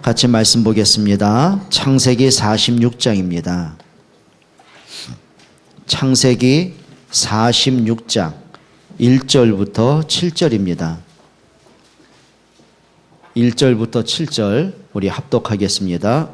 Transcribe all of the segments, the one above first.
같이 말씀 보겠습니다. 창세기 46장입니다. 창세기 46장 1절부터 7절입니다. 1절부터 7절 우리 합독하겠습니다.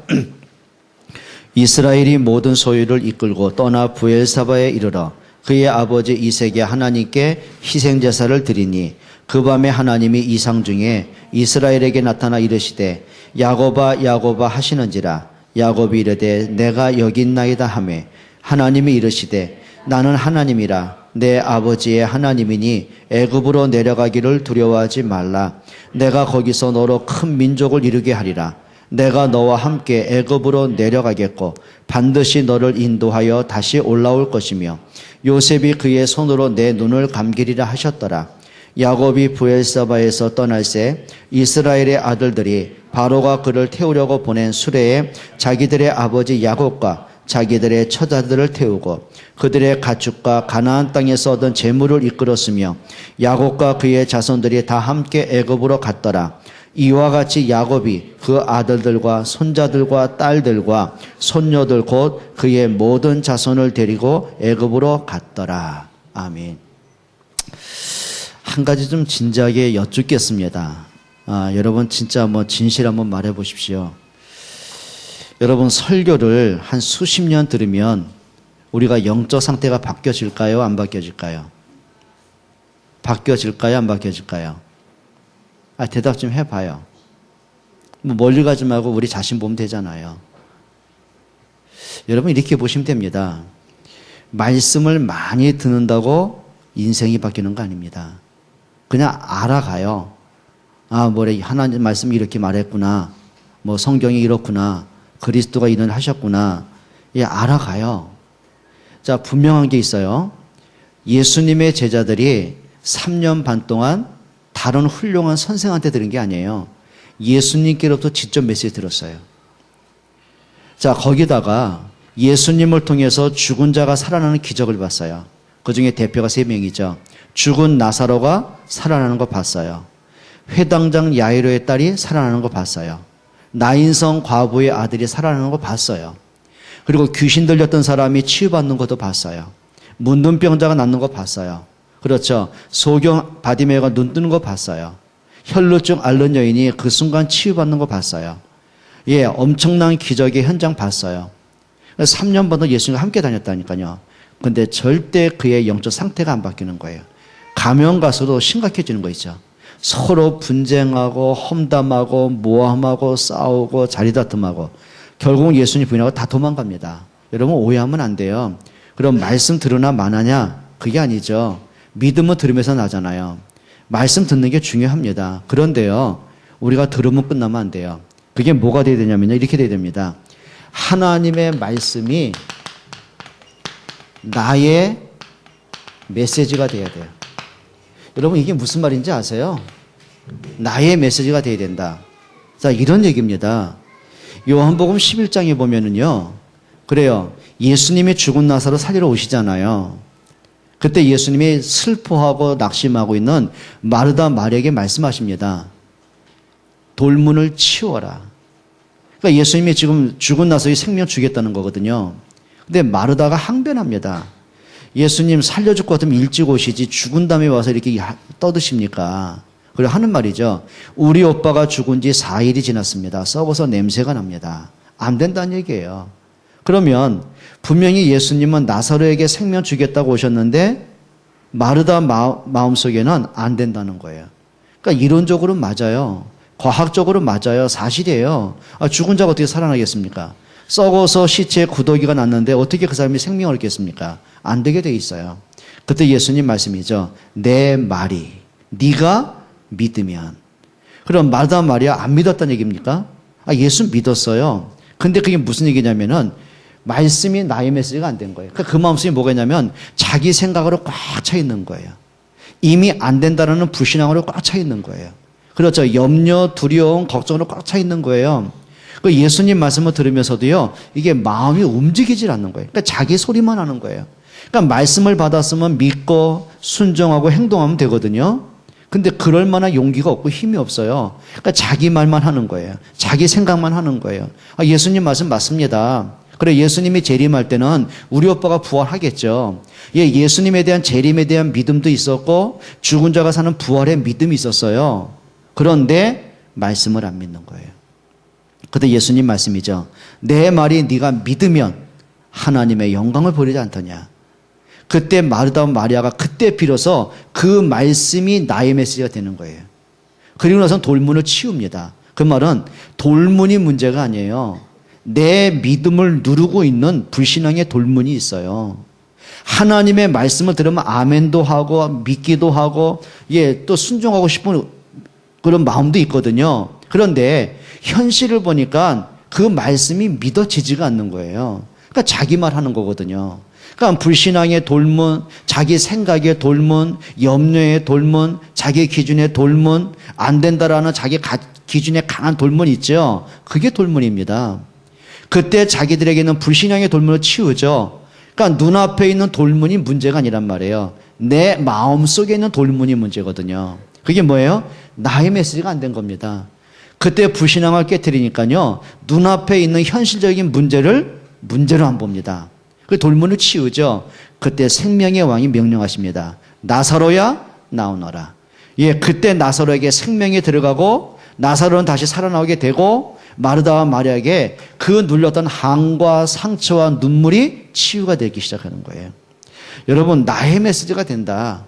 이스라엘이 모든 소유를 이끌고 떠나 브엘사바에 이르러 그의 아버지 이색의 하나님께 희생제사를 드리니 그 밤에 하나님이 이상 중에 이스라엘에게 나타나 이르시되 야곱아 야곱아 하시는지라. 야곱이 이르되 내가 여기 있나이다 하매 하나님이 이르시되 나는 하나님이라 내 아버지의 하나님이니 애굽으로 내려가기를 두려워하지 말라. 내가 거기서 너로 큰 민족을 이루게 하리라. 내가 너와 함께 애굽으로 내려가겠고 반드시 너를 인도하여 다시 올라올 것이며 요셉이 그의 손으로 내 눈을 감기리라 하셨더라. 야곱이 브엘사바에서 떠날새 이스라엘의 아들들이 바로가 그를 태우려고 보낸 수레에 자기들의 아버지 야곱과 자기들의 처자들을 태우고 그들의 가축과 가나안 땅에서 얻은 재물을 이끌었으며 야곱과 그의 자손들이 다 함께 애굽으로 갔더라. 이와 같이 야곱이 그 아들들과 손자들과 딸들과 손녀들 곧 그의 모든 자손을 데리고 애굽으로 갔더라. 아멘. 한 가지 좀 진지하게 여쭙겠습니다. 여러분 진짜 진실 한번 말해 보십시오. 여러분 설교를 한 수십 년 들으면 우리가 영적 상태가 바뀌어질까요? 안 바뀌어질까요? 바뀌어질까요? 안 바뀌어질까요? 대답 좀 해봐요. 멀리 가지 말고 우리 자신 보면 되잖아요. 여러분 이렇게 보시면 됩니다. 말씀을 많이 듣는다고 인생이 바뀌는 거 아닙니다. 그냥 알아가요. 하나님 말씀이 이렇게 말했구나. 성경이 이렇구나. 그리스도가 이런 하셨구나. 알아가요. 자, 분명한 게 있어요. 예수님의 제자들이 3년 반 동안 다른 훌륭한 선생한테 들은 게 아니에요. 예수님께로부터 직접 메시지 들었어요. 자, 거기다가 예수님을 통해서 죽은 자가 살아나는 기적을 봤어요. 그 중에 대표가 3명이죠. 죽은 나사로가 살아나는 거 봤어요. 회당장 야이로의 딸이 살아나는 거 봤어요. 나인성 과부의 아들이 살아나는 거 봤어요. 그리고 귀신 들렸던 사람이 치유받는 것도 봤어요. 문둥병자가 낫는 거 봤어요. 그렇죠. 소경 바디메오가 눈 뜨는 거 봤어요. 혈루증 앓는 여인이 그 순간 치유받는 거 봤어요. 엄청난 기적의 현장 봤어요. 3년 반도 예수님과 함께 다녔다니까요. 근데 절대 그의 영적 상태가 안 바뀌는 거예요. 가면 가서도 심각해지는 거 있죠. 서로 분쟁하고 험담하고 모함하고 싸우고 자리다툼하고 결국은 예수님 부인하고 다 도망갑니다. 여러분 오해하면 안 돼요. 그럼 말씀 들으나 마나냐? 그게 아니죠. 믿음은 들으면서 나잖아요. 말씀 듣는 게 중요합니다. 그런데요, 우리가 들으면 끝나면 안 돼요. 그게 뭐가 돼야 되냐면요, 이렇게 돼야 됩니다. 하나님의 말씀이 나의 메시지가 돼야 돼요. 여러분 이게 무슨 말인지 아세요? 나의 메시지가 돼야 된다. 자, 이런 얘기입니다. 요한복음 11장에 보면은요, 그래요. 예수님이 죽은 나사로 살리러 오시잖아요. 그때 예수님이 슬퍼하고 낙심하고 있는 마르다 마리아에게 말씀하십니다. 돌문을 치워라. 그러니까 예수님이 지금 죽은 나사로의 생명 주겠다는 거거든요. 근데 마르다가 항변합니다. 예수님 살려줄 것 같으면 일찍 오시지 죽은 다음에 와서 이렇게 떠드십니까? 그리고 하는 말이죠. 우리 오빠가 죽은 지 4일이 지났습니다. 썩어서 냄새가 납니다. 안 된다는 얘기예요. 그러면 분명히 예수님은 나사로에게 생명 주겠다고 오셨는데 마르다 마음속에는 안 된다는 거예요. 그러니까 이론적으로 맞아요. 과학적으로 맞아요. 사실이에요. 죽은 자가 어떻게 살아나겠습니까? 썩어서 시체에 구더기가 났는데 어떻게 그 사람이 생명을 얻겠습니까? 안 되게 돼 있어요. 그때 예수님 말씀이죠. 내 말이 네가 믿으면. 그럼 마르다 마리아 안 믿었다는 얘기입니까? 예수 믿었어요. 근데 그게 무슨 얘기냐면은 말씀이 나의 메시지가 안 된 거예요. 그 마음속에 뭐가 있냐면 자기 생각으로 꽉 차 있는 거예요. 이미 안 된다는 불신앙으로 꽉 차 있는 거예요. 그렇죠. 염려, 두려움, 걱정으로 꽉 차 있는 거예요. 그 예수님 말씀을 들으면서도요, 이게 마음이 움직이질 않는 거예요. 그러니까 자기 소리만 하는 거예요. 그러니까 말씀을 받았으면 믿고 순종하고 행동하면 되거든요. 근데 그럴 만한 용기가 없고 힘이 없어요. 그러니까 자기 말만 하는 거예요. 자기 생각만 하는 거예요. 아, 예수님 말씀 맞습니다. 그래, 예수님이 재림할 때는 우리 오빠가 부활하겠죠. 예, 예수님에 대한 재림에 대한 믿음도 있었고 죽은 자가 사는 부활의 믿음이 있었어요. 그런데 말씀을 안 믿는 거예요. 그때 예수님 말씀이죠. 내 말이 네가 믿으면 하나님의 영광을 보이지 않더냐. 그때 마르다 마리아가 그때 비로소 그 말씀이 나의 메시지가 되는 거예요. 그리고 나서 돌문을 치웁니다. 그 말은 돌문이 문제가 아니에요. 내 믿음을 누르고 있는 불신앙의 돌문이 있어요. 하나님의 말씀을 들으면 아멘도 하고 믿기도 하고 예, 또 순종하고 싶은 그런 마음도 있거든요. 그런데 현실을 보니까 그 말씀이 믿어지지가 않는 거예요. 그러니까 자기 말 하는 거거든요. 그러니까 불신앙의 돌문, 자기 생각의 돌문, 염려의 돌문, 자기 기준의 돌문, 안 된다라는 자기 기준에 강한 돌문이 있죠. 그게 돌문입니다. 그때 자기들에게는 불신앙의 돌문을 치우죠. 그러니까 눈앞에 있는 돌문이 문제가 아니란 말이에요. 내 마음속에 있는 돌문이 문제거든요. 그게 뭐예요? 나의 메시지가 안 된 겁니다. 그때 불신앙을 깨뜨리니까요. 눈앞에 있는 현실적인 문제로 안 봅니다. 그 돌문을 치우죠. 그때 생명의 왕이 명령하십니다. 나사로야 나오너라. 예, 그때 나사로에게 생명이 들어가고 나사로는 다시 살아나오게 되고 마르다와 마리아에게 그 눌렸던 항과 상처와 눈물이 치유가 되기 시작하는 거예요. 여러분, 나의 메시지가 된다.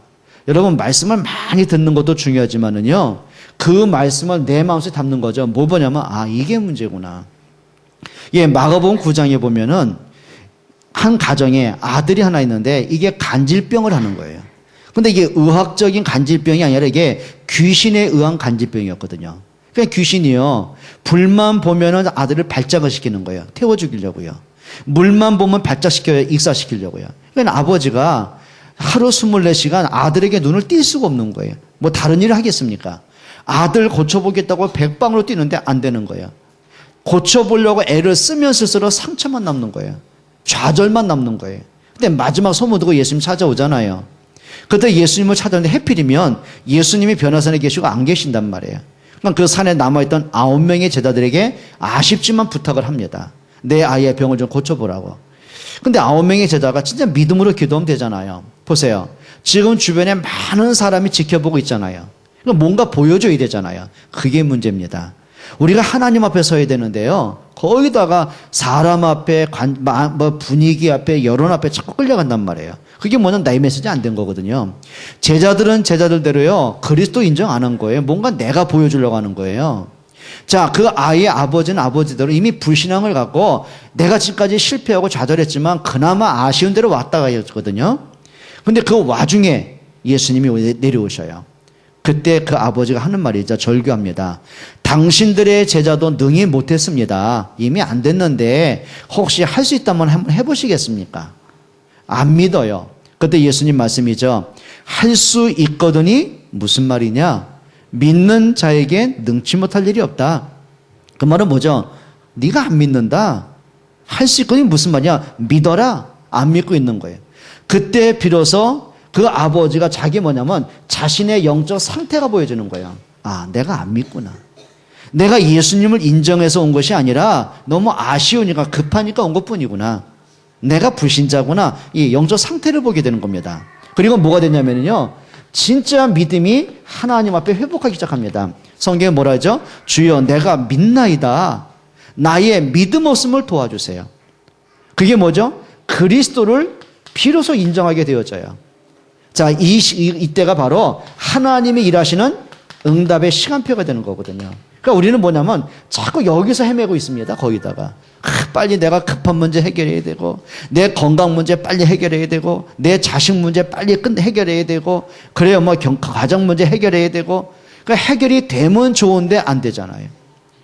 여러분, 말씀을 많이 듣는 것도 중요하지만은요, 그 말씀을 내 마음속에 담는 거죠. 뭐 보냐면, 아, 이게 문제구나. 예, 마가복음 9장에 보면은 한 가정에 아들이 하나 있는데 이게 간질병을 하는 거예요. 근데 이게 의학적인 간질병이 아니라 이게 귀신에 의한 간질병이었거든요. 그냥 귀신이요. 불만 보면은 아들을 발작을 시키는 거예요. 태워 죽이려고요. 물만 보면 발작시켜요. 익사시키려고요. 그러니까 아버지가 하루 24시간 아들에게 눈을 뗄 수가 없는 거예요. 뭐 다른 일을 하겠습니까? 아들 고쳐보겠다고 백방으로 뛰는데 안 되는 거예요. 고쳐보려고 애를 쓰면 쓸수록 상처만 남는 거예요. 좌절만 남는 거예요. 근데 마지막 소문 듣고 예수님 찾아오잖아요. 그때 예수님을 찾아오는데 해필이면 예수님이 변화산에 계시고 안 계신단 말이에요. 그러니까 그 산에 남아있던 9명의 제자들에게 아쉽지만 부탁을 합니다. 내 아이의 병을 좀 고쳐보라고. 근데 9명의 제자가 진짜 믿음으로 기도하면 되잖아요. 보세요. 지금 주변에 많은 사람이 지켜보고 있잖아요. 뭔가 보여줘야 되잖아요. 그게 문제입니다. 우리가 하나님 앞에 서야 되는데요. 거기다가 사람 앞에, 분위기 앞에, 여론 앞에 자꾸 끌려간단 말이에요. 그게 뭐냐면 나의 메시지 안 된 거거든요. 제자들은 제자들대로요. 그리스도 인정 안 한 거예요. 뭔가 내가 보여주려고 하는 거예요. 자, 그 아이의 아버지는 아버지대로 이미 불신앙을 갖고 내가 지금까지 실패하고 좌절했지만 그나마 아쉬운 대로 왔다가 했거든요. 근데 그 와중에 예수님이 내려오셔요. 그때 그 아버지가 하는 말이죠. 절규합니다. 당신들의 제자도 능히 못했습니다. 이미 안 됐는데 혹시 할 수 있다면 한번 해보시겠습니까? 안 믿어요. 그때 예수님 말씀이죠. 할 수 있거든이 무슨 말이냐? 믿는 자에게 능치 못할 일이 없다. 그 말은 뭐죠? 네가 안 믿는다. 할 수 있거든이 무슨 말이냐? 믿어라. 안 믿고 있는 거예요. 그때 비로소 그 아버지가 자기 뭐냐면 자신의 영적 상태가 보여주는 거예요. 아, 내가 안 믿구나. 내가 예수님을 인정해서 온 것이 아니라 너무 아쉬우니까 급하니까 온 것뿐이구나. 내가 불신자구나. 이 영적 상태를 보게 되는 겁니다. 그리고 뭐가 되냐면요. 진짜 믿음이 하나님 앞에 회복하기 시작합니다. 성경에 뭐라 하죠? 주여 내가 믿나이다. 나의 믿음 없음을 도와주세요. 그게 뭐죠? 그리스도를 비로소 인정하게 되어져요. 자, 이때가 바로 하나님이 일하시는 응답의 시간표가 되는 거거든요. 그러니까 우리는 뭐냐면 자꾸 여기서 헤매고 있습니다. 거기다가 빨리 내가 급한 문제 해결해야 되고 내 건강 문제 빨리 해결해야 되고 내 자식 문제 빨리 해결해야 되고 그래요 뭐 가정 문제 해결해야 되고 그러니까 해결이 되면 좋은데 안 되잖아요.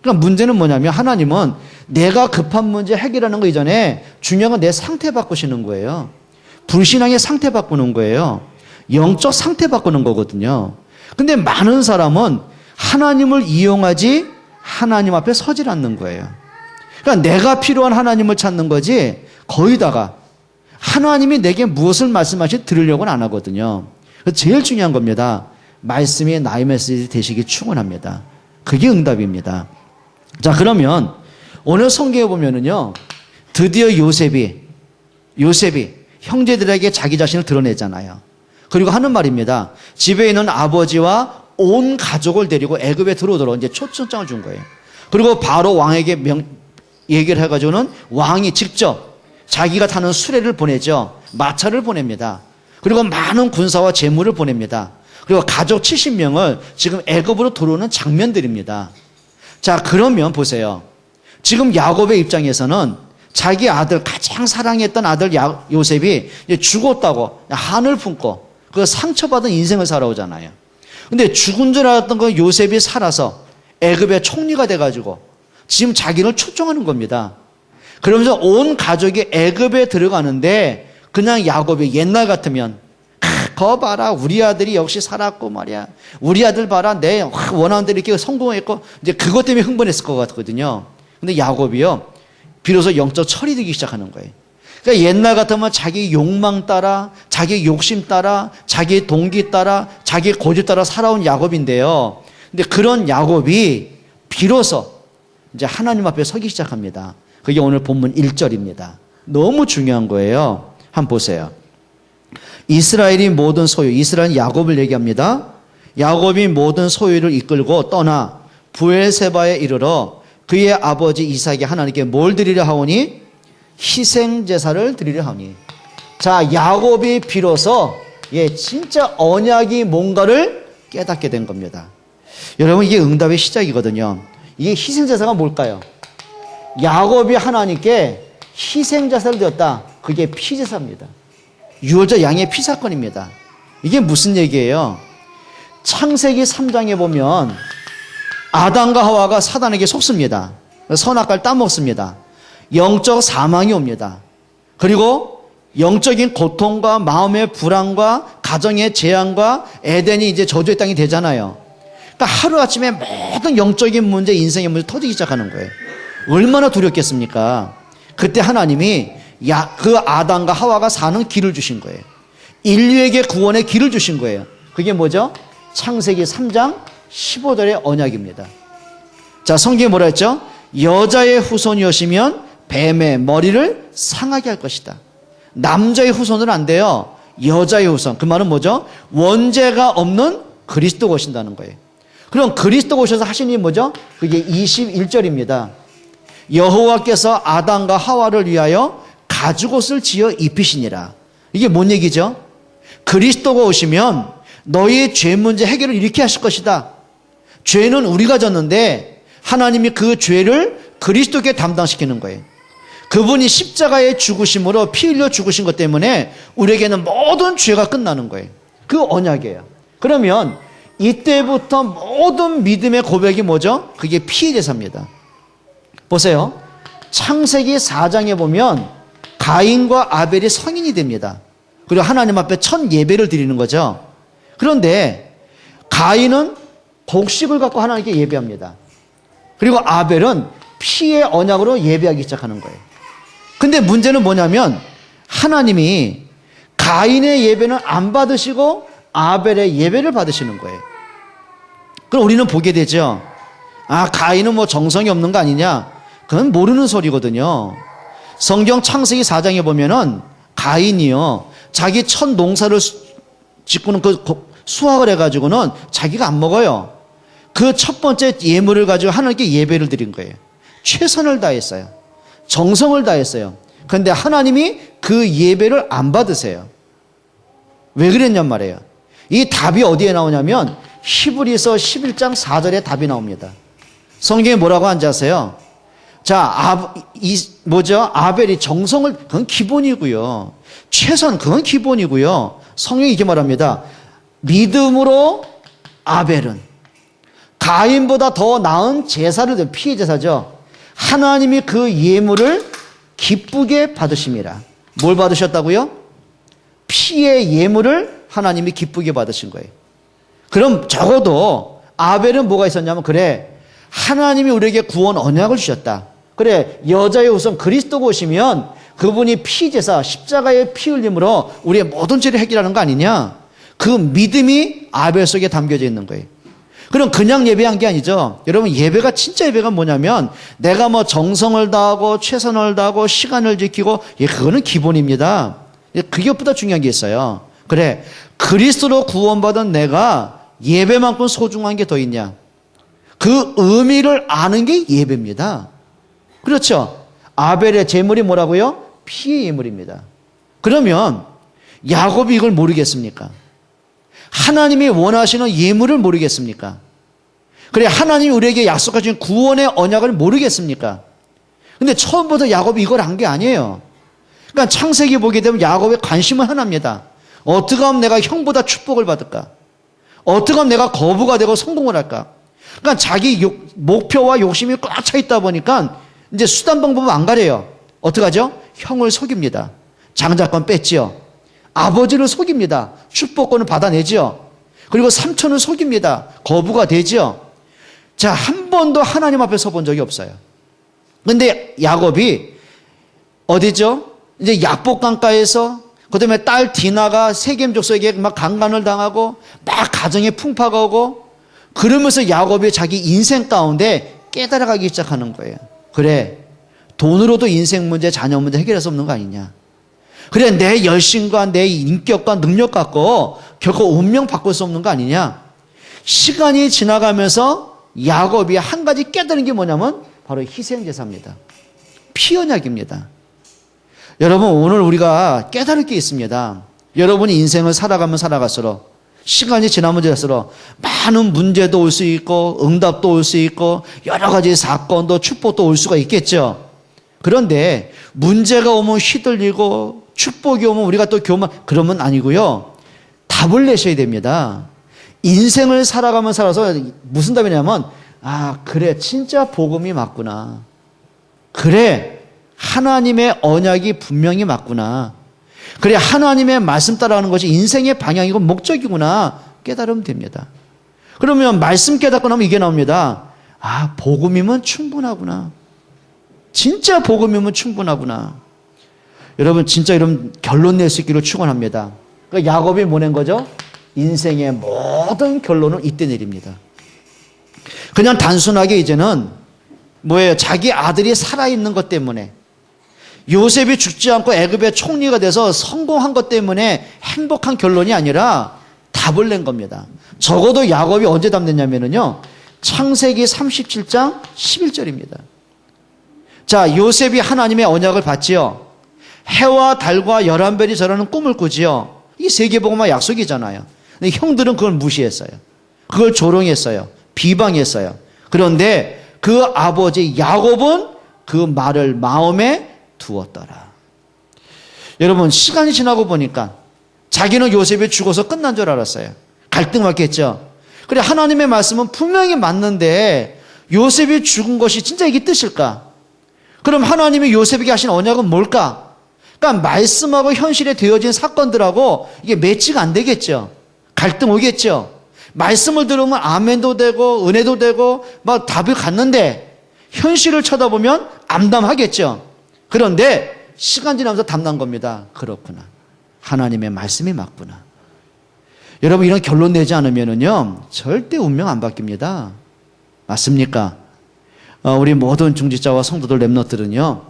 그러니까 문제는 뭐냐면 하나님은 내가 급한 문제 해결하는 거 이전에 중요한 건 내 상태 바꾸시는 거예요. 불신앙의 상태 바꾸는 거예요. 영적 상태 바꾸는 거거든요. 근데 많은 사람은 하나님을 이용하지 하나님 앞에 서질 않는 거예요. 그러니까 내가 필요한 하나님을 찾는 거지 거기다가 하나님이 내게 무엇을 말씀하실지 들으려고는 안 하거든요. 제일 중요한 겁니다. 말씀이 나의 메시지 되시기 축원합니다. 그게 응답입니다. 자, 그러면 오늘 성경에 보면은요, 드디어 요셉이 형제들에게 자기 자신을 드러내잖아요. 그리고 하는 말입니다. 집에 있는 아버지와 온 가족을 데리고 애굽에 들어오도록 이제 초청장을 준 거예요. 그리고 바로 왕에게 얘기를 해가지고는 왕이 직접 자기가 타는 수레를 보내죠. 마차를 보냅니다. 그리고 많은 군사와 재물을 보냅니다. 그리고 가족 70명을 지금 애굽으로 들어오는 장면들입니다. 자, 그러면 보세요. 지금 야곱의 입장에서는 자기 아들, 가장 사랑했던 아들 요셉이 죽었다고 한을 품고 그 상처받은 인생을 살아오잖아요. 근데 죽은 줄 알았던 그 요셉이 살아서 애굽의 총리가 돼가지고 지금 자기를 초청하는 겁니다. 그러면서 온 가족이 애굽에 들어가는데 그냥 야곱이 옛날 같으면 거 봐라, 우리 아들이 역시 살았고 말이야, 우리 아들 봐라, 내 원하는 대로 이렇게 성공했고, 이제 그것 때문에 흥분했을 것 같거든요. 근데 야곱이요, 비로소 영적 철이 되기 시작하는 거예요. 그러니까 옛날 같으면 자기 욕망 따라, 자기 욕심 따라, 자기 동기 따라, 자기 고집 따라 살아온 야곱인데요. 근데 그런 야곱이 비로소 이제 하나님 앞에 서기 시작합니다. 그게 오늘 본문 1절입니다. 너무 중요한 거예요. 한번 보세요. 이스라엘이 모든 소유, 이스라엘은 야곱을 얘기합니다. 야곱이 모든 소유를 이끌고 떠나 부엘세바에 이르러 그의 아버지 이삭이 하나님께 뭘 드리려 하오니? 희생제사를 드리려 하오니. 자, 야곱이 비로소 진짜 언약이 뭔가를 깨닫게 된 겁니다. 여러분, 이게 응답의 시작이거든요. 이게 희생제사가 뭘까요? 야곱이 하나님께 희생제사를 드렸다. 그게 피제사입니다. 유월절 양의 피 사건입니다. 이게 무슨 얘기예요? 창세기 3장에 보면 아담과 하와가 사단에게 속습니다. 선악과를 따먹습니다. 영적 사망이 옵니다. 그리고 영적인 고통과 마음의 불안과 가정의 재앙과 에덴이 이제 저주의 땅이 되잖아요. 그러니까 하루아침에 모든 영적인 문제, 인생의 문제 터지기 시작하는 거예요. 얼마나 두렵겠습니까? 그때 하나님이 그 아담과 하와가 사는 길을 주신 거예요. 인류에게 구원의 길을 주신 거예요. 그게 뭐죠? 창세기 3장 15절의 언약입니다. 자, 성경에 뭐라 했죠? 여자의 후손이었으면 뱀의 머리를 상하게 할 것이다. 남자의 후손은 안 돼요. 여자의 후손. 그 말은 뭐죠? 원죄가 없는 그리스도가 오신다는 거예요. 그럼 그리스도가 오셔서 하신 일이 뭐죠? 그게 21절입니다. 여호와께서 아담과 하와를 위하여 가죽옷을 지어 입히시니라. 이게 뭔 얘기죠? 그리스도가 오시면 너희의 죄 문제 해결을 이렇게 하실 것이다. 죄는 우리가 졌는데 하나님이 그 죄를 그리스도께 담당시키는 거예요. 그분이 십자가에 죽으심으로 피 흘려 죽으신 것 때문에 우리에게는 모든 죄가 끝나는 거예요. 그 언약이에요. 그러면 이때부터 모든 믿음의 고백이 뭐죠? 그게 피의 제사입니다. 보세요. 창세기 4장에 보면 가인과 아벨이 성인이 됩니다. 그리고 하나님 앞에 첫 예배를 드리는 거죠. 그런데 가인은 곡식을 갖고 하나님께 예배합니다. 그리고 아벨은 피의 언약으로 예배하기 시작하는 거예요. 근데 문제는 뭐냐면 하나님이 가인의 예배는 안 받으시고 아벨의 예배를 받으시는 거예요. 그럼 우리는 보게 되죠. 아, 가인은 뭐 정성이 없는 거 아니냐? 그건 모르는 소리거든요. 성경 창세기 4장에 보면은 가인이요, 자기 첫 농사를 짓고는 그 수확을 해가지고는 자기가 안 먹어요. 그 첫 번째 예물을 가지고 하나님께 예배를 드린 거예요. 최선을 다했어요. 정성을 다했어요. 그런데 하나님이 그 예배를 안 받으세요. 왜 그랬냔 말이에요. 이 답이 어디에 나오냐면 히브리서 11장 4절에 답이 나옵니다. 성경에 뭐라고 하는지 아세요? 자, 아벨이 정성을, 그건 기본이고요. 최선, 그건 기본이고요. 성경이 이렇게 말합니다. 믿음으로 아벨은 가인보다 더 나은 제사를 드린, 피의 제사죠. 하나님이 그 예물을 기쁘게 받으심이라. 뭘 받으셨다고요? 피의 예물을 하나님이 기쁘게 받으신 거예요. 그럼 적어도 아벨은 뭐가 있었냐면, 그래, 하나님이 우리에게 구원 언약을 주셨다. 그래, 여자의 우선 그리스도가 오시면 그분이 피제사, 십자가의 피 흘림으로 우리의 모든 죄를 해결하는 거 아니냐? 그 믿음이 아벨 속에 담겨져 있는 거예요. 그럼 그냥 예배한 게 아니죠. 여러분, 예배가 진짜 예배가 뭐냐면 내가 뭐 정성을 다하고 최선을 다하고 시간을 지키고, 그거는 기본입니다. 그것보다 중요한 게 있어요. 그래, 그리스도로 구원받은 내가 예배만큼 소중한 게 더 있냐? 그 의미를 아는 게 예배입니다. 그렇죠? 아벨의 제물이 뭐라고요? 피의 예물입니다. 그러면 야곱이 이걸 모르겠습니까? 하나님이 원하시는 예물을 모르겠습니까? 그래, 하나님이 우리에게 약속하신 구원의 언약을 모르겠습니까? 근데 처음부터 야곱이 이걸 한 게 아니에요. 그러니까 창세기 보게 되면 야곱의 관심은 하나입니다. 어떻게 하면 내가 형보다 축복을 받을까? 어떻게 하면 내가 거부가 되고 성공을 할까? 그러니까 자기 목표와 욕심이 꽉 차 있다 보니까 이제 수단 방법은 안 가려요. 어떻게 하죠? 형을 속입니다. 장자권 뺐지요. 아버지를 속입니다. 축복권을 받아내지요. 그리고 삼촌을 속입니다. 거부가 되지요. 자, 한 번도 하나님 앞에 서본 적이 없어요. 근데 야곱이 어디죠? 이제 약복강가에서 그다음에 딸 디나가 세겜 족속에게 막 강간을 당하고 막 가정에 풍파가 오고, 그러면서 야곱이 자기 인생 가운데 깨달아가기 시작하는 거예요. 그래, 돈으로도 인생 문제, 자녀 문제 해결할 수 없는 거 아니냐. 그래, 내 열심과 내 인격과 능력 갖고 결코 운명 바꿀 수 없는 거 아니냐. 시간이 지나가면서 야곱이 한 가지 깨달은 게 뭐냐면 바로 희생제사입니다. 피언약입니다. 여러분, 오늘 우리가 깨달을 게 있습니다. 여러분이 인생을 살아가면 살아갈수록, 시간이 지나면 지날수록 많은 문제도 올 수 있고 응답도 올 수 있고 여러 가지 사건도 축복도 올 수가 있겠죠. 그런데 문제가 오면 휘둘리고 축복이 오면 우리가 또 교만, 그러면 아니고요. 답을 내셔야 됩니다. 인생을 살아가면 살아서 무슨 답이냐면, 아, 그래, 진짜 복음이 맞구나. 그래, 하나님의 언약이 분명히 맞구나. 그래, 하나님의 말씀 따라가는 것이 인생의 방향이고 목적이구나. 깨달으면 됩니다. 그러면 말씀 깨닫고 나면 이게 나옵니다. 아, 복음이면 충분하구나. 진짜 복음이면 충분하구나. 여러분, 진짜 이런 결론 낼 수 있기를 축원합니다. 그러니까 야곱이 뭐 낸 거죠? 인생의 모든 결론은 이때 내립니다. 그냥 단순하게 이제는 뭐예요? 자기 아들이 살아있는 것 때문에, 요셉이 죽지 않고 애굽의 총리가 돼서 성공한 것 때문에 행복한 결론이 아니라 답을 낸 겁니다. 적어도 야곱이 언제 답 냈냐면요, 창세기 37장 11절입니다. 자, 요셉이 하나님의 언약을 받지요. 해와 달과 11별이 저라는 꿈을 꾸지요. 이게 세계복음화 약속이잖아요. 근데 형들은 그걸 무시했어요. 그걸 조롱했어요. 비방했어요. 그런데 그 아버지 야곱은 그 말을 마음에 두었더라. 여러분, 시간이 지나고 보니까 자기는 요셉이 죽어서 끝난 줄 알았어요. 갈등 왔겠죠. 그래, 하나님의 말씀은 분명히 맞는데 요셉이 죽은 것이 진짜 이게 뜻일까? 그럼 하나님이 요셉에게 하신 언약은 뭘까? 그러니까 말씀하고 현실에 되어진 사건들하고 이게 매치가 안 되겠죠. 갈등 오겠죠. 말씀을 들으면 아멘도 되고 은혜도 되고 막 답을 갖는데 현실을 쳐다보면 암담하겠죠. 그런데 시간 지나면서 답난 겁니다. 그렇구나. 하나님의 말씀이 맞구나. 여러분, 이런 결론 내지 않으면요, 절대 운명 안 바뀝니다. 맞습니까? 우리 모든 중직자와 성도들 렘넌트들은요,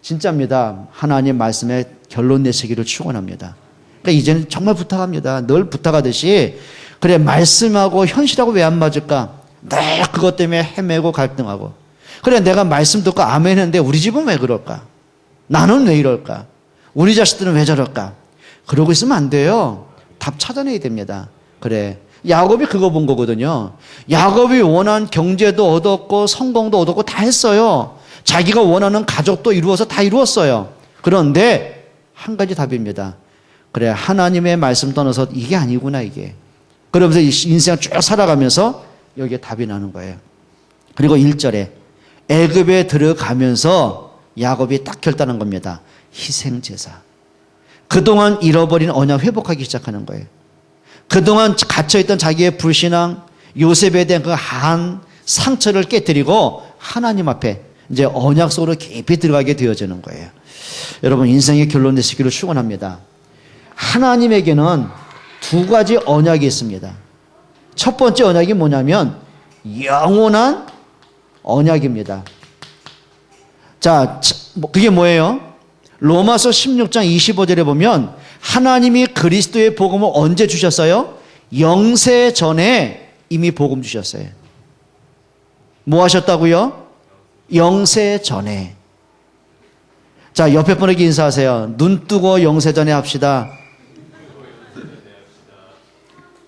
진짜입니다. 하나님 말씀에 결론 내시기를 축원합니다. 그러니까 이제는 정말 부탁합니다. 늘 부탁하듯이, 그래, 말씀하고 현실하고 왜 안 맞을까? 늘 그것 때문에 헤매고 갈등하고, 그래, 내가 말씀 듣고 아멘 했는데 우리 집은 왜 그럴까? 나는 왜 이럴까? 우리 자식들은 왜 저럴까? 그러고 있으면 안 돼요. 답 찾아내야 됩니다. 그래, 야곱이 그거 본 거거든요. 야곱이 원한 경제도 얻었고 성공도 얻었고 다 했어요. 자기가 원하는 가족도 이루어서 다 이루었어요. 그런데 한 가지 답입니다. 그래, 하나님의 말씀 떠나서 이게 아니구나, 이게. 그러면서 인생을 쭉 살아가면서 여기에 답이 나는 거예요. 그리고 1절에 애굽에 들어가면서 야곱이 딱 결단한 겁니다. 희생제사. 그동안 잃어버린 언약 회복하기 시작하는 거예요. 그동안 갇혀있던 자기의 불신앙, 요셉에 대한 그 한 상처를 깨뜨리고 하나님 앞에 이제 언약 속으로 깊이 들어가게 되어지는 거예요. 여러분, 인생의 결론 내시기를 축원합니다. 하나님에게는 두 가지 언약이 있습니다. 첫 번째 언약이 뭐냐면 영원한 언약입니다. 자, 그게 뭐예요? 로마서 16장 25절에 보면 하나님이 그리스도의 복음을 언제 주셨어요? 영세 전에 이미 복음 주셨어요. 뭐 하셨다고요? 영세 전에. 자, 옆에 분에게 인사하세요. 눈 뜨고 영세 전에 합시다.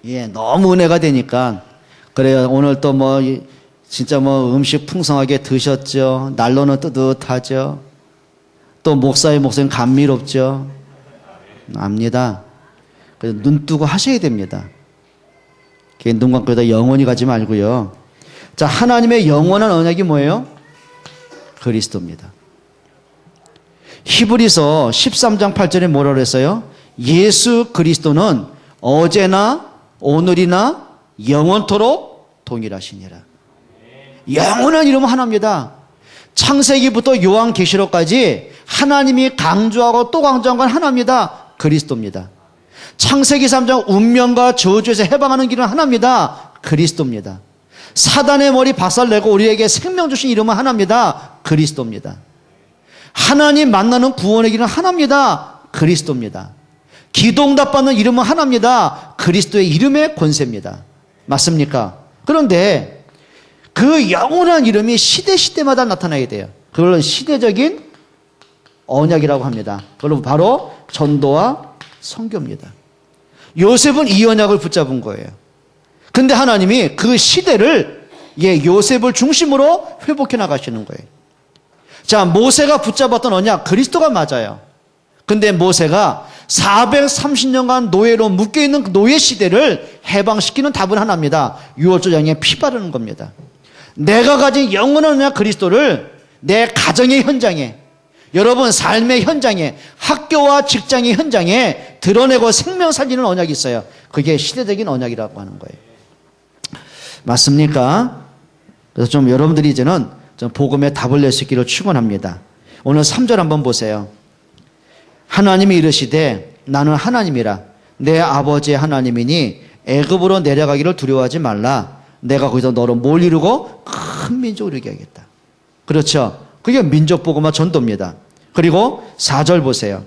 예, 너무 은혜가 되니까. 그래요. 오늘 또 뭐, 진짜 뭐 음식 풍성하게 드셨죠. 난로는 뜨뜻하죠. 또 목사의 목소리는 감미롭죠. 압니다. 그래서 눈 뜨고 하셔야 됩니다. 눈 감고 다 영원히 가지 말고요. 자, 하나님의 영원한 언약이 뭐예요? 그리스도입니다. 히브리서 13장 8절에 뭐라고 그랬어요? 예수 그리스도는 어제나 오늘이나 영원토록 동일하시니라. 영원한 이름은 하나입니다. 창세기부터 요한계시록까지 하나님이 강조하고 또 강조한 건 하나입니다. 그리스도입니다. 창세기 3장 운명과 저주에서 해방하는 길은 하나입니다. 그리스도입니다. 사단의 머리 박살내고 우리에게 생명 주신 이름은 하나입니다. 그리스도입니다. 하나님 만나는 구원의 길은 하나입니다. 그리스도입니다. 기도응답 받는 이름은 하나입니다. 그리스도의 이름의 권세입니다. 맞습니까? 그런데 그 영원한 이름이 시대마다 나타나야 돼요. 그걸로 시대적인 언약이라고 합니다. 그걸로 바로 전도와 선교입니다. 요셉은 이 언약을 붙잡은 거예요. 근데 하나님이 그 시대를 요셉을 중심으로 회복해 나가시는 거예요. 자, 모세가 붙잡았던 언약 그리스도가 맞아요. 근데 모세가 430년간 노예로 묶여있는 그 노예 시대를 해방시키는 답은 하나입니다. 유월절 양에 피 바르는 겁니다. 내가 가진 영원한 언약 그리스도를 내 가정의 현장에, 여러분 삶의 현장에, 학교와 직장의 현장에 드러내고 생명 살리는 언약이 있어요. 그게 시대적인 언약이라고 하는 거예요. 맞습니까? 그래서 좀 여러분들이 이제는 좀 복음에 답을 낼 수 있기를 축원합니다. 오늘 3절 한번 보세요. 하나님이 이르시되 나는 하나님이라 내 아버지의 하나님이니 애굽으로 내려가기를 두려워하지 말라. 내가 거기서 너로 뭘 이루고 큰 민족을 이루게 하겠다. 그렇죠. 그게 민족복음화 전도입니다. 그리고 4절 보세요.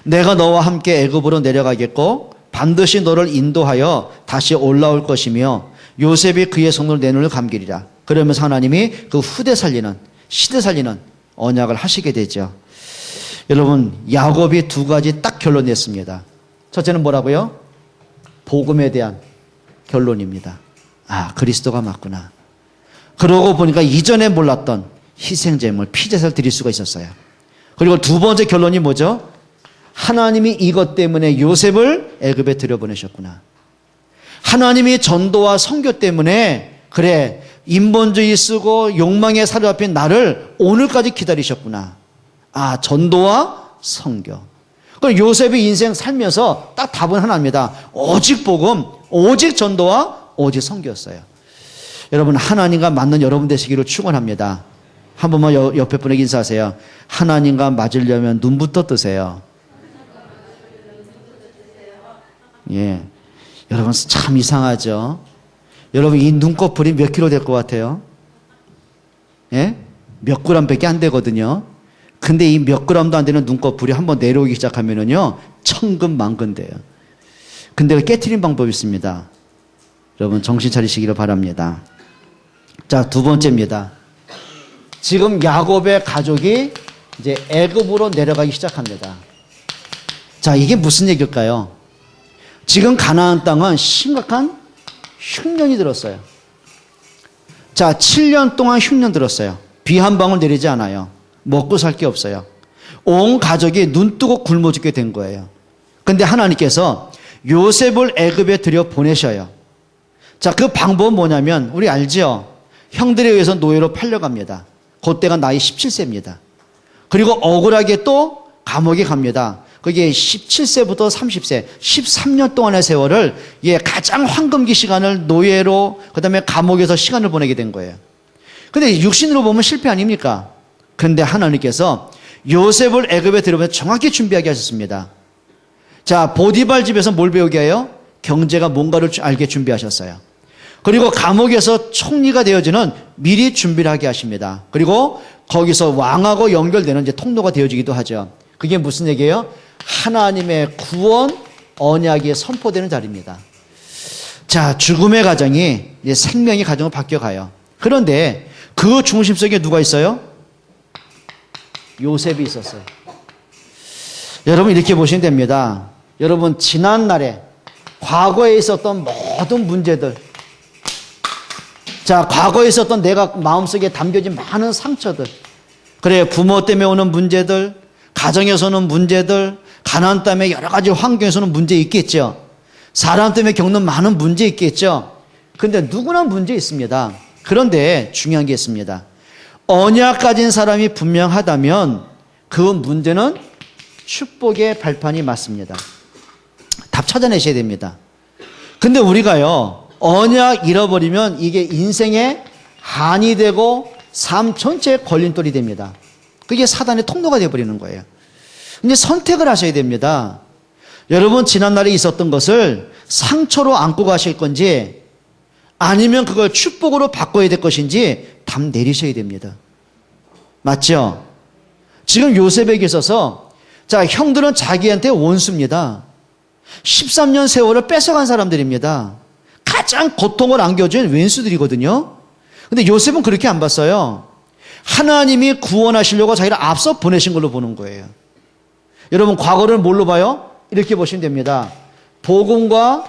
내가 너와 함께 애굽으로 내려가겠고 반드시 너를 인도하여 다시 올라올 것이며 요셉이 그의 손으로 내 눈을 감기리라. 그러면서 하나님이 그 후대 살리는, 시대 살리는 언약을 하시게 되죠. 여러분, 야곱이 두 가지 딱 결론 냈습니다. 첫째는 뭐라고요? 복음에 대한 결론입니다. 아, 그리스도가 맞구나. 그러고 보니까 이전에 몰랐던 희생제물, 피제사를 드릴 수가 있었어요. 그리고 두 번째 결론이 뭐죠? 하나님이 이것 때문에 요셉을 애굽에 들여보내셨구나. 하나님이 전도와 선교 때문에 그래 인본주의 쓰고 욕망에 사로잡힌 나를 오늘까지 기다리셨구나. 아, 전도와 선교. 그럼 요셉이 인생 살면서 딱 답은 하나입니다. 오직 복음, 오직 전도와 오직 선교였어요. 여러분, 하나님과 맞는 여러분 되시기를 축원합니다. 한 번만 옆에 분에게 인사하세요. 하나님과 맞으려면 눈부터 뜨세요. 예, 여러분 참 이상하죠. 여러분 이 눈꺼풀이 몇 킬로 될 것 같아요? 예? 몇 그램밖에 안 되거든요. 근데 이 몇 그램도 안 되는 눈꺼풀이 한번 내려오기 시작하면은요 천근만근 돼요. 근데 깨트린 방법이 있습니다. 여러분 정신 차리시기를 바랍니다. 자, 두 번째입니다. 지금 야곱의 가족이 이제 애굽으로 내려가기 시작합니다. 자, 이게 무슨 얘기일까요? 지금 가나안 땅은 심각한 흉년이 들었어요. 자, 7년 동안 흉년 들었어요. 비 한 방울 내리지 않아요. 먹고 살 게 없어요. 온 가족이 눈 뜨고 굶어 죽게 된 거예요. 근데 하나님께서 요셉을 애굽에 들여 보내셔요. 자, 그 방법은 뭐냐면 우리 알죠? 형들에 의해서 노예로 팔려갑니다. 그때가 나이 17세입니다. 그리고 억울하게 또 감옥에 갑니다. 그게 17세부터 30세, 13년 동안의 세월을 가장 황금기 시간을 노예로 그다음에 감옥에서 시간을 보내게 된 거예요. 근데 육신으로 보면 실패 아닙니까? 그런데 하나님께서 요셉을 애굽에 들여보내 정확히 준비하게 하셨습니다. 자, 보디발 집에서 뭘 배우게 해요? 경제가 뭔가를 알게 준비하셨어요. 그리고 감옥에서 총리가 되어지는 미리 준비를 하게 하십니다. 그리고 거기서 왕하고 연결되는 이제 통로가 되어지기도 하죠. 그게 무슨 얘기예요? 하나님의 구원 언약이 선포되는 자리입니다. 자, 죽음의 가정이 이제 생명의 가정으로 바뀌어가요. 그런데 그 중심 속에 누가 있어요? 요셉이 있었어요. 여러분 이렇게 보시면 됩니다. 여러분 지난날에 과거에 있었던 모든 문제들, 자, 과거에 있었던 내가 마음속에 담겨진 많은 상처들, 그래, 부모 때문에 오는 문제들, 가정에서 오는 문제들, 가난 때문에 여러 가지 환경에서 오는 문제 있겠죠. 사람 때문에 겪는 많은 문제 있겠죠. 근데 누구나 문제 있습니다. 그런데 중요한 게 있습니다. 언약 가진 사람이 분명하다면 그 문제는 축복의 발판이 맞습니다. 답 찾아내셔야 됩니다. 근데 우리가요, 언약 잃어버리면 이게 인생의 한이 되고 삶 전체에 걸림돌이 됩니다. 그게 사단의 통로가 되어버리는 거예요. 근데 선택을 하셔야 됩니다. 여러분 지난날에 있었던 것을 상처로 안고 가실 건지 아니면 그걸 축복으로 바꿔야 될 것인지 답 내리셔야 됩니다. 맞죠? 지금 요셉에게 있어서 자, 형들은 자기한테 원수입니다. 13년 세월을 뺏어간 사람들입니다. 가장 고통을 안겨준 왼수들이거든요. 근데 요셉은 그렇게 안 봤어요. 하나님이 구원하시려고 자기를 앞서 보내신 걸로 보는 거예요. 여러분 과거를 뭘로 봐요? 이렇게 보시면 됩니다. 복음과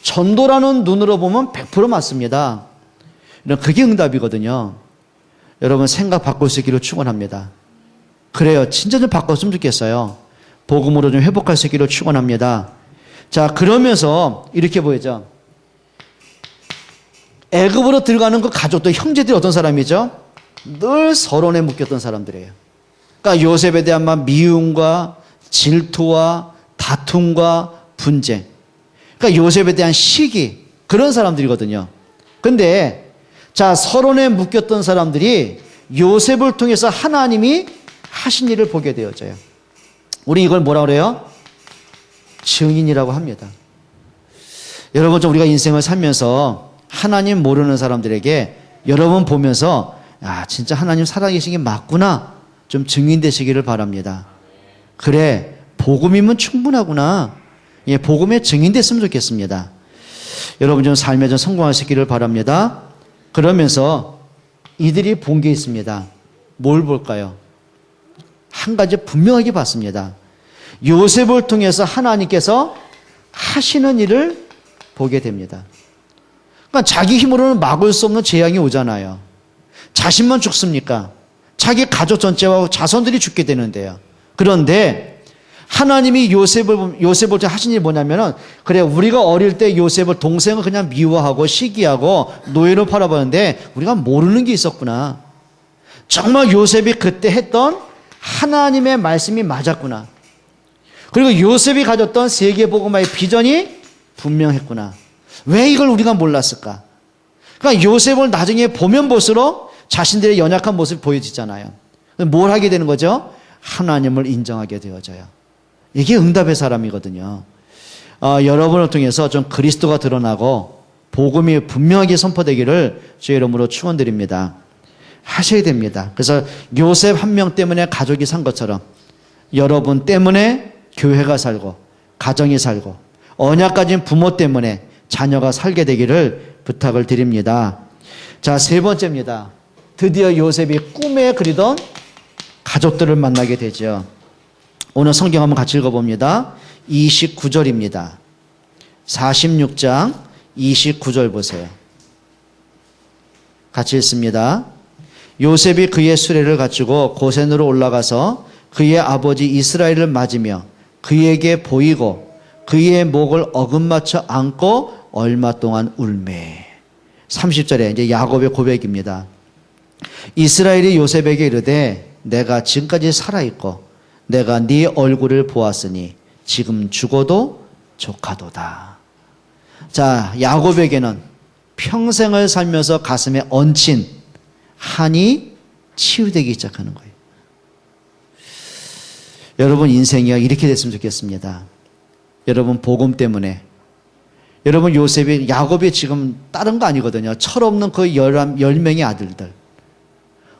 전도라는 눈으로 보면 100% 맞습니다. 그게 응답이거든요. 여러분 생각 바꿀 수 있기를 축원합니다. 그래요. 진짜 좀 바꿨으면 좋겠어요. 복음으로 좀 회복할 수 있기를 축원합니다. 자, 그러면서 이렇게 보이죠. 애굽으로 들어가는 그 가족들, 형제들이 어떤 사람이죠? 늘 서론에 묶였던 사람들이에요. 그러니까 요셉에 대한 막 미움과 질투와 다툼과 분쟁. 그러니까 요셉에 대한 시기, 그런 사람들이거든요. 근데 자, 서론에 묶였던 사람들이 요셉을 통해서 하나님이 하신 일을 보게 되어져요. 우리 이걸 뭐라 그래요? 증인이라고 합니다. 여러분 좀 우리가 인생을 살면서 하나님 모르는 사람들에게 여러분 보면서 아, 진짜 하나님 살아계신 게 맞구나 좀 증인되시기를 바랍니다. 그래, 복음이면 충분하구나. 예, 복음에 증인됐으면 좋겠습니다. 여러분 좀 삶에 좀 성공하시기를 바랍니다. 그러면서 이들이 본 게 있습니다. 뭘 볼까요? 한 가지 분명하게 봤습니다. 요셉을 통해서 하나님께서 하시는 일을 보게 됩니다. 그러니까 자기 힘으로는 막을 수 없는 재앙이 오잖아요. 자신만 죽습니까? 자기 가족 전체와 자손들이 죽게 되는데요. 그런데 하나님이 요셉을 하신 일이 뭐냐면은, 그래, 우리가 어릴 때 요셉을 동생을 그냥 미워하고 시기하고 노예로 팔아봤는데 우리가 모르는 게 있었구나. 정말 요셉이 그때 했던 하나님의 말씀이 맞았구나. 그리고 요셉이 가졌던 세계복음화의 비전이 분명했구나. 왜 이걸 우리가 몰랐을까? 그러니까 요셉을 나중에 보면 볼수록 자신들의 연약한 모습이 보여지잖아요. 뭘 하게 되는 거죠? 하나님을 인정하게 되어져요. 이게 응답의 사람이거든요. 여러분을 통해서 좀 그리스도가 드러나고 복음이 분명하게 선포되기를 주의 이름으로 축원드립니다. 하셔야 됩니다. 그래서 요셉 한 명 때문에 가족이 산 것처럼 여러분 때문에 교회가 살고 가정이 살고 언약 가진 부모 때문에 자녀가 살게 되기를 부탁을 드립니다. 자, 세 번째입니다. 드디어 요셉이 꿈에 그리던 가족들을 만나게 되죠. 오늘 성경 한번 같이 읽어봅니다. 29절입니다. 46장 29절 보세요. 같이 읽습니다. 요셉이 그의 수레를 갖추고 고센으로 올라가서 그의 아버지 이스라엘을 맞으며 그에게 보이고 그의 목을 어긋맞춰 안고 얼마 동안 울매. 30절에 이제 야곱의 고백입니다. 이스라엘이 요셉에게 이르되 내가 지금까지 살아있고 내가 네 얼굴을 보았으니 지금 죽어도 족하도다. 자, 야곱에게는 평생을 살면서 가슴에 얹힌 한이 치유되기 시작하는 거예요. 여러분 인생이요 이렇게 됐으면 좋겠습니다. 여러분 복음 때문에 여러분 야곱이 지금 다른 거 아니거든요. 철없는 그 10명의 아들들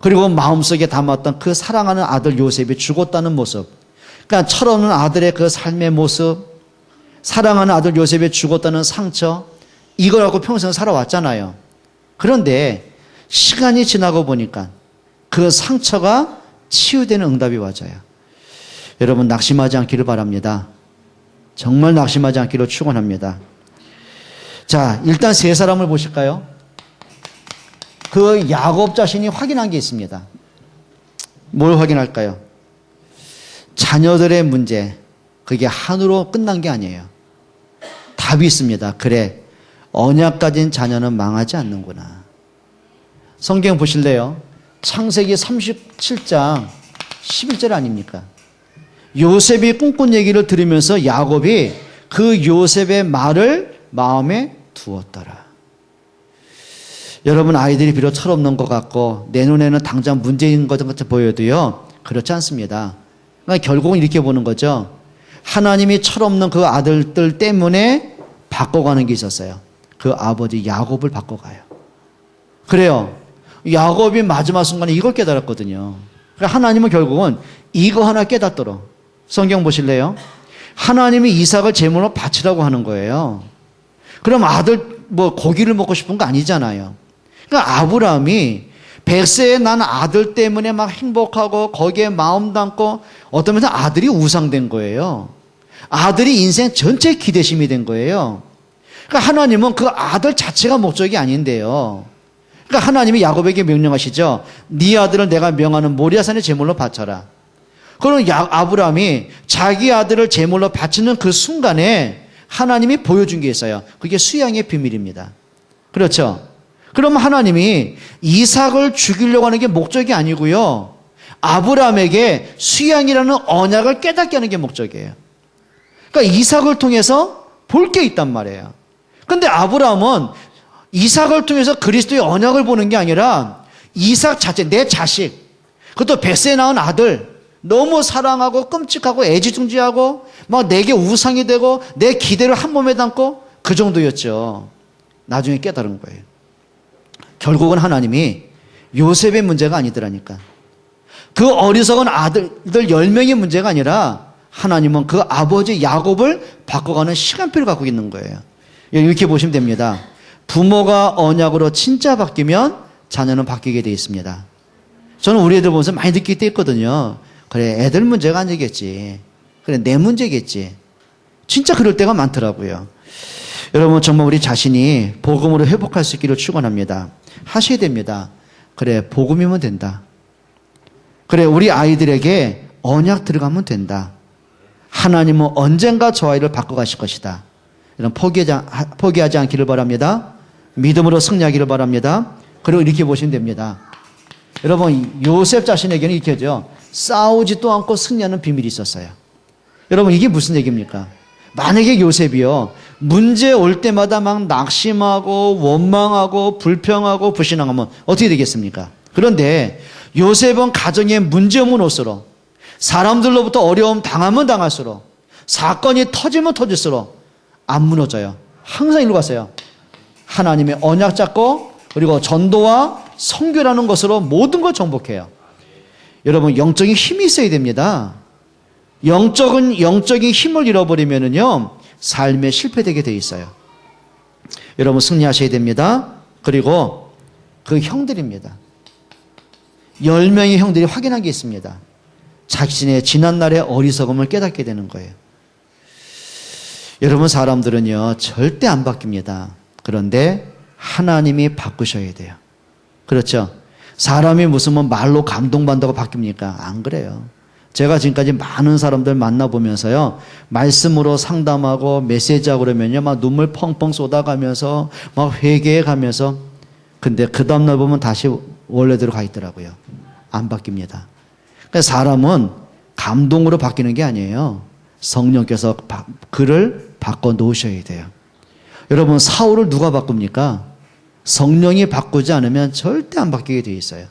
그리고 마음속에 담았던 그 사랑하는 아들 요셉이 죽었다는 모습 그러니까 철없는 아들의 그 삶의 모습 사랑하는 아들 요셉이 죽었다는 상처 이걸 갖고 평생 살아왔잖아요. 그런데 시간이 지나고 보니까 그 상처가 치유되는 응답이 와져요. 여러분 낙심하지 않기를 바랍니다. 정말 낙심하지 않기를 축원합니다. 자, 일단 세 사람을 보실까요? 그 야곱 자신이 확인한 게 있습니다. 뭘 확인할까요? 자녀들의 문제, 그게 한으로 끝난 게 아니에요. 답이 있습니다. 그래, 언약 가진 자녀는 망하지 않는구나. 성경 보실래요? 창세기 37장 11절 아닙니까? 요셉이 꿈꾼 얘기를 들으면서 야곱이 그 요셉의 말을 마음에 두었더라. 여러분 아이들이 비록 철없는 것 같고 내 눈에는 당장 문제인 것 같이 보여도요. 그렇지 않습니다. 그러니까 결국은 이렇게 보는 거죠. 하나님이 철없는 그 아들들 때문에 바꿔가는 게 있었어요. 그 아버지 야곱을 바꿔가요. 그래요. 야곱이 마지막 순간에 이걸 깨달았거든요. 그러니까 하나님은 결국은 이거 하나 깨닫도록 성경 보실래요? 하나님이 이삭을 제물로 바치라고 하는 거예요. 그럼 아들 고기를 먹고 싶은 거 아니잖아요. 그러니까 아브라함이 100세에 난 아들 때문에 막 행복하고 거기에 마음 담고 어떤 면에서 아들이 우상된 거예요. 아들이 인생 전체 기대심이 된 거예요. 그러니까 하나님은 그 아들 자체가 목적이 아닌데요. 그러니까 하나님이 야곱에게 명령하시죠. 네 아들을 내가 명하는 모리아산의 제물로 바쳐라. 그럼 아브라함이 자기 아들을 제물로 바치는 그 순간에 하나님이 보여준 게 있어요. 그게 수양의 비밀입니다. 그렇죠? 그럼 하나님이 이삭을 죽이려고 하는 게 목적이 아니고요. 아브라함에게 수양이라는 언약을 깨닫게 하는 게 목적이에요. 그러니까 이삭을 통해서 볼 게 있단 말이에요. 그런데 아브라함은 이삭을 통해서 그리스도의 언약을 보는 게 아니라 이삭 자체, 내 자식, 그것도 벳에 낳은 아들, 너무 사랑하고 끔찍하고 애지중지하고 막 내게 우상이 되고 내 기대를 한 몸에 담고 그 정도였죠. 나중에 깨달은 거예요. 결국은 하나님이 요셉의 문제가 아니더라니까. 그 어리석은 아들들 10명의 문제가 아니라 하나님은 그 아버지 야곱을 바꿔가는 시간표를 갖고 있는 거예요. 이렇게 보시면 됩니다. 부모가 언약으로 진짜 바뀌면 자녀는 바뀌게 되어 있습니다. 저는 우리 애들 보면서 많이 느낄 때 있거든요. 그래, 애들 문제가 아니겠지. 그래, 내 문제겠지. 진짜 그럴 때가 많더라고요. 여러분 정말 우리 자신이 복음으로 회복할 수 있기를 축원합니다. 하셔야 됩니다. 그래, 복음이면 된다. 그래, 우리 아이들에게 언약 들어가면 된다. 하나님은 언젠가 저 아이를 바꿔가실 것이다. 여러분 포기하지 않기를 바랍니다. 믿음으로 승리하기를 바랍니다. 그리고 이렇게 보시면 됩니다. 여러분 요셉 자신에게는 이렇게 하죠. 싸우지도 않고 승리하는 비밀이 있었어요. 여러분 이게 무슨 얘기입니까? 만약에 요셉이요 문제 올 때마다 막 낙심하고 원망하고 불평하고 불신앙하면 어떻게 되겠습니까? 그런데 요셉은 가정에 문제 없는 옷으로 사람들로부터 어려움 당하면 당할수록 사건이 터지면 터질수록 안 무너져요. 항상 일로 갔어요. 하나님의 언약 잡고 그리고 전도와 선교라는 것으로 모든 걸 정복해요. 여러분 영적인 힘이 있어야 됩니다. 영적인 힘을 잃어버리면은요 삶에 실패되게 돼 있어요. 여러분 승리하셔야 됩니다. 그리고 그 형들입니다. 10명의 형들이 확인한 게 있습니다. 자신의 지난날의 어리석음을 깨닫게 되는 거예요. 여러분 사람들은요 절대 안 바뀝니다. 그런데 하나님이 바꾸셔야 돼요. 그렇죠? 사람이 무슨 말로 감동받는다고 바뀝니까? 안 그래요. 제가 지금까지 많은 사람들 만나보면서요 말씀으로 상담하고 메시지하고 그러면요 막 눈물 펑펑 쏟아가면서 막 회개해 가면서 근데 그 다음날 보면 다시 원래대로 가 있더라고요. 안 바뀝니다. 그러니까 사람은 감동으로 바뀌는 게 아니에요. 성령께서 그를 바꿔 놓으셔야 돼요. 여러분 사울을 누가 바꿉니까? 성령이 바꾸지 않으면 절대 안 바뀌게 되어 있어요.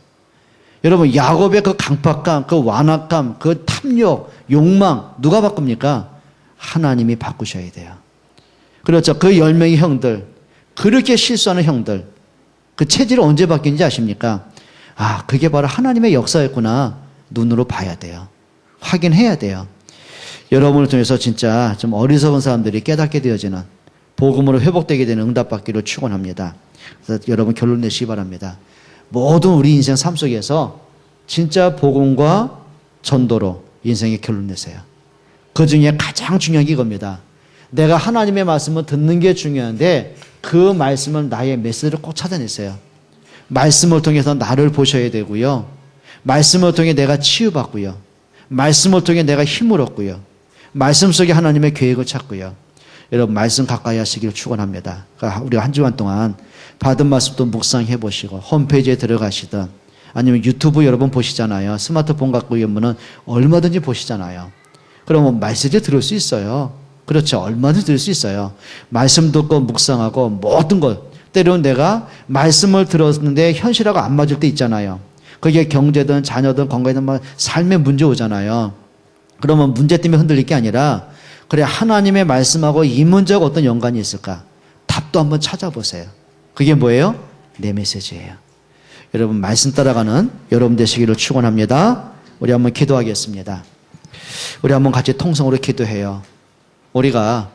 여러분 야곱의 그 강팍감, 그 완악감, 그 탐욕, 욕망 누가 바꿉니까? 하나님이 바꾸셔야 돼요. 그렇죠. 그 10명의 형들, 그렇게 실수하는 형들, 그 체질이 언제 바뀌는지 아십니까? 아, 그게 바로 하나님의 역사였구나. 눈으로 봐야 돼요. 확인해야 돼요. 여러분을 통해서 진짜 좀 어리석은 사람들이 깨닫게 되어지는 복음으로 회복되게 되는 응답받기를 축원합니다. 그래서 여러분 결론 내시기 바랍니다. 모든 우리 인생 삶 속에서 진짜 복음과 전도로 인생의 결론 내세요. 그 중에 가장 중요한 게 이겁니다. 내가 하나님의 말씀을 듣는 게 중요한데 그 말씀을 나의 메시지를 꼭 찾아내세요. 말씀을 통해서 나를 보셔야 되고요. 말씀을 통해 내가 치유받고요. 말씀을 통해 내가 힘을 얻고요. 말씀 속에 하나님의 계획을 찾고요. 여러분 말씀 가까이 하시기를 축원합니다. 그러니까 우리가 한 주간 동안 받은 말씀도 묵상해 보시고 홈페이지에 들어가시든 아니면 유튜브 여러분 보시잖아요. 스마트폰 갖고 있는 얼마든지 보시잖아요. 그러면 말씀을 들을 수 있어요. 그렇죠. 얼마든지 들을 수 있어요. 말씀 듣고 묵상하고 모든 것. 때로는 내가 말씀을 들었는데 현실하고 안 맞을 때 있잖아요. 그게 경제든 자녀든 건강이든 막 삶에 문제 오잖아요. 그러면 문제 때문에 흔들릴 게 아니라 그래 하나님의 말씀하고 이 문제가 어떤 연관이 있을까? 답도 한번 찾아보세요. 그게 뭐예요? 내 메시지예요. 여러분 말씀 따라가는 여러분 되시기를 축원합니다. 우리 한번 기도하겠습니다. 우리 한번 같이 통성으로 기도해요. 우리가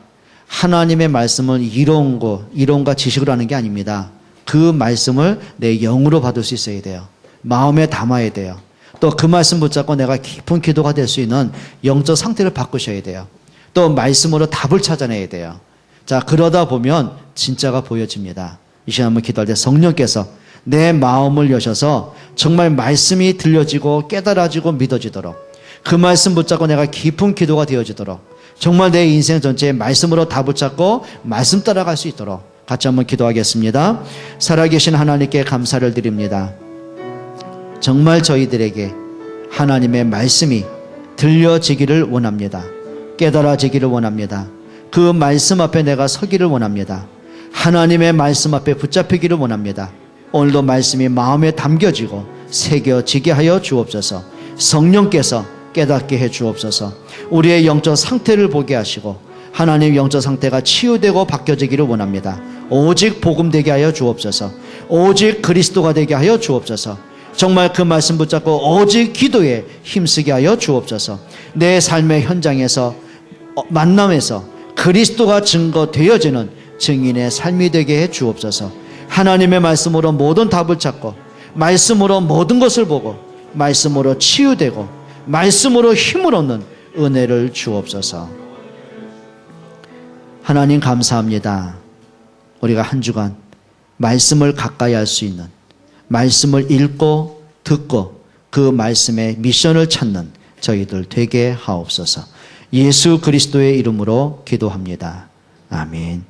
하나님의 말씀을 이론과 지식으로 하는 게 아닙니다. 그 말씀을 내 영으로 받을 수 있어야 돼요. 마음에 담아야 돼요. 또 그 말씀 붙잡고 내가 깊은 기도가 될 수 있는 영적 상태를 바꾸셔야 돼요. 또 말씀으로 답을 찾아내야 돼요. 자, 그러다 보면 진짜가 보여집니다. 이 시간 한번 기도할 때 성령께서 내 마음을 여셔서 정말 말씀이 들려지고 깨달아지고 믿어지도록 그 말씀 붙잡고 내가 깊은 기도가 되어지도록 정말 내 인생 전체에 말씀으로 답을 찾고 말씀 따라갈 수 있도록 같이 한번 기도하겠습니다. 살아계신 하나님께 감사를 드립니다. 정말 저희들에게 하나님의 말씀이 들려지기를 원합니다. 깨달아지기를 원합니다. 그 말씀 앞에 내가 서기를 원합니다. 하나님의 말씀 앞에 붙잡히기를 원합니다. 오늘도 말씀이 마음에 담겨지고 새겨지게 하여 주옵소서. 성령께서 깨닫게 해 주옵소서. 우리의 영적 상태를 보게 하시고 하나님의 영적 상태가 치유되고 바뀌어지기를 원합니다. 오직 복음 되게 하여 주옵소서. 오직 그리스도가 되게 하여 주옵소서. 정말 그 말씀 붙잡고 오직 기도에 힘쓰게 하여 주옵소서. 내 삶의 현장에서 만남에서 그리스도가 증거되어지는 증인의 삶이 되게 해 주옵소서. 하나님의 말씀으로 모든 답을 찾고 말씀으로 모든 것을 보고 말씀으로 치유되고 말씀으로 힘을 얻는 은혜를 주옵소서. 하나님 감사합니다. 우리가 한 주간 말씀을 가까이 할 수 있는 말씀을 읽고 듣고 그 말씀의 미션을 찾는 저희들 되게 하옵소서. 예수 그리스도의 이름으로 기도합니다. 아멘.